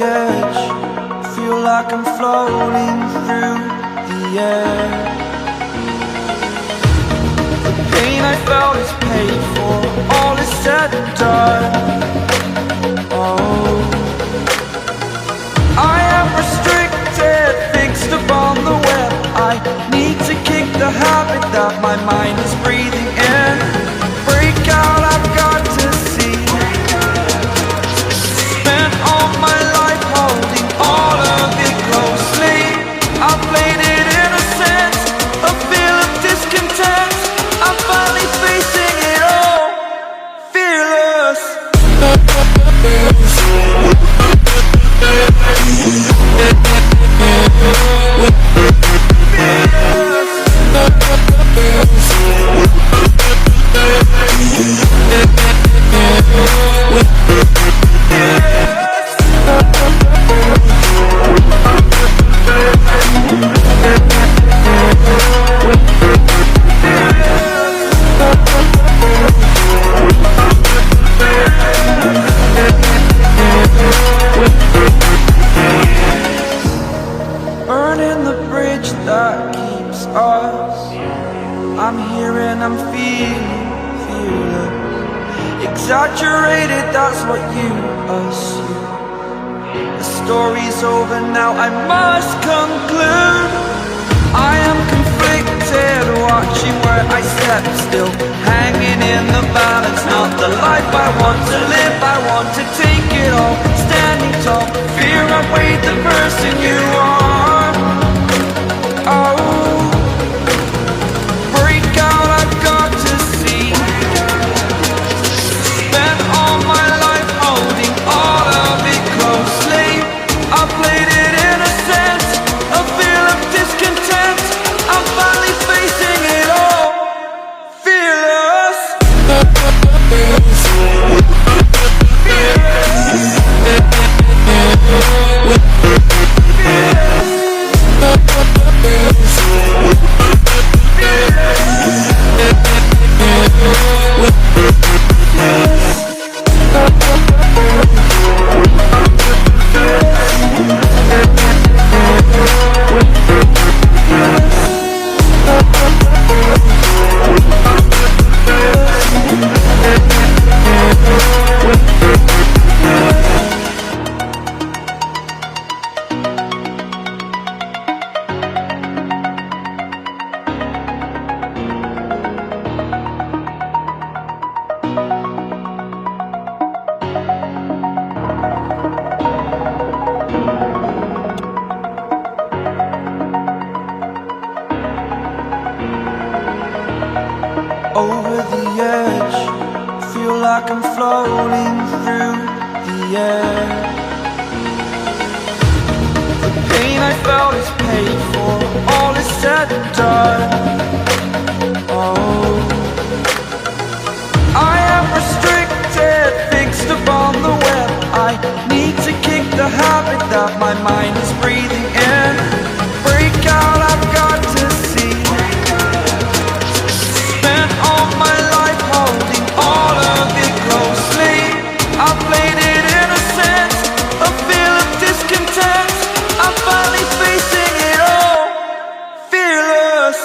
edge, feel like I'm floating through the air. The pain I felt is paid for, all is said and done. Oh, I am restricted, fixed upon the web. I need to kick the habit that my mind is breathing in. Break out, I've got to see. Spent all my life holding all of it closely. I played it innocent, a feel of discontent. I'm finally facing it all, fearless. Burning the bridge that keeps us. I'm here and I'm feeling fearless. Exaggerated, that's what you assume. The story's over now, I must conclude. I am conflicted, watching where I step still, hanging in the balance. Not the life I want to live, I want to take it all. Standing tall, fear outweighed the person you are. Oh, break out, I've got to see. Spent all my life holding all of it closely. I played it innocent, a feel of discontent. I'm finally facing it all, fearless. Over the edge, feel like I'm floating through the air. The pain I felt is paid for, all is said and done. Oh, I am restricted, fixed upon the web. I need to kick the habit that my mind is breathing in. Break out, I've got to see. Spent all my life holding all of it closely. I played it innocent, a feel of discontent. I'm finally facing it all, fearless.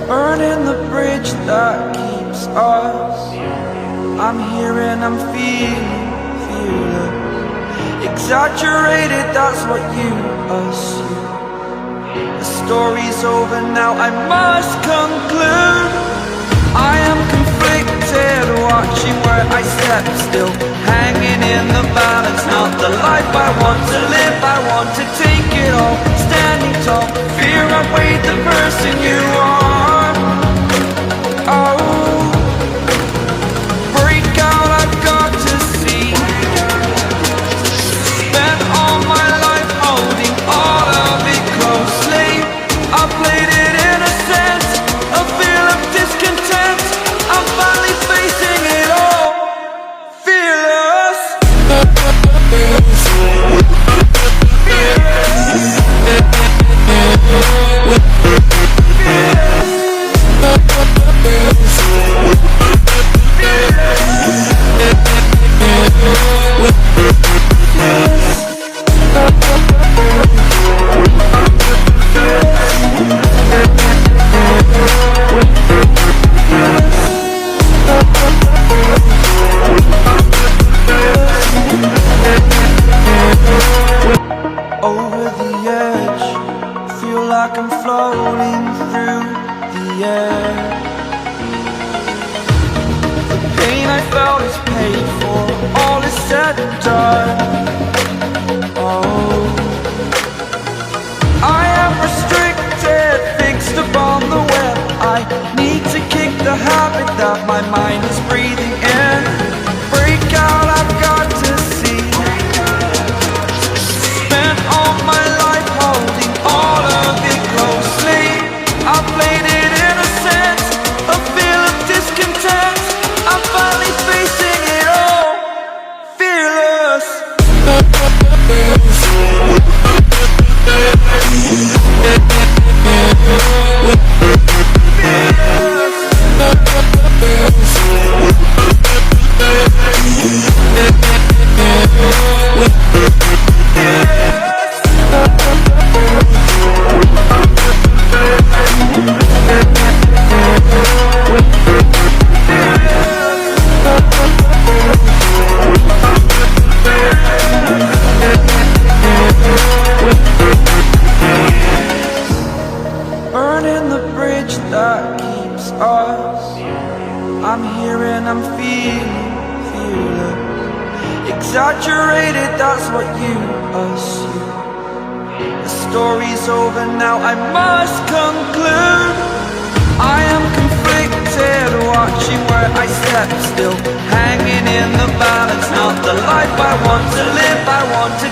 Burning the bridge that keeps us. I'm here and I'm feeling fearless. Exaggerated, that's what you assume. The story's over now, I must conclude. I am conflicted, watching where I step still, hanging in the balance. Not the life I want to live, I want to take it all. Standing tall, fear outweighed the person you are. Oh, done. Oh, I am restricted, fixed upon the web. I need to kick the habit that my mind is breathing in. Break out, I've got to see. Spent all my life holding all of it closely. I played it innocent, a feel of discontent. I'm finally facing it all, fearless. Burning the bridge that keeps us. I'm here and I'm feeling fearless. Exaggerated, that's what you assume. The story's over now, I must conclude. I am conflicted, watching where I step, still hanging in the balance. Not the life I want to live, I want to